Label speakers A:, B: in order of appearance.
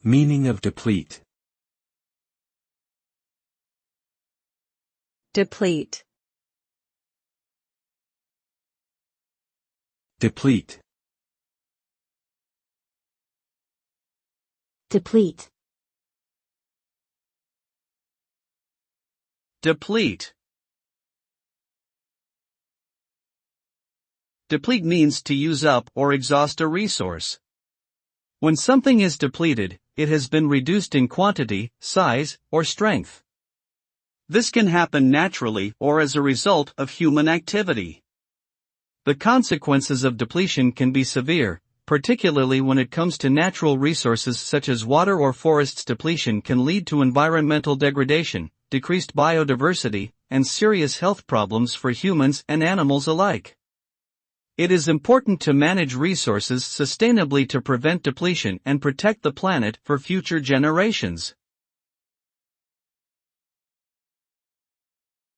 A: Meaning of deplete.
B: Deplete.
A: Deplete.
C: Deplete.
D: Deplete. Deplete means to use up or exhaust a resource. When something is depleted, it has been reduced in quantity, size, or strength. This can happen naturally or as a result of human activity. The consequences of depletion can be severe, particularly when it comes to natural resources such as water or forests. Depletion can lead to environmental degradation, decreased biodiversity, and serious health problems for humans and animals alike. It is important to manage resources sustainably to prevent depletion and protect the planet for future generations.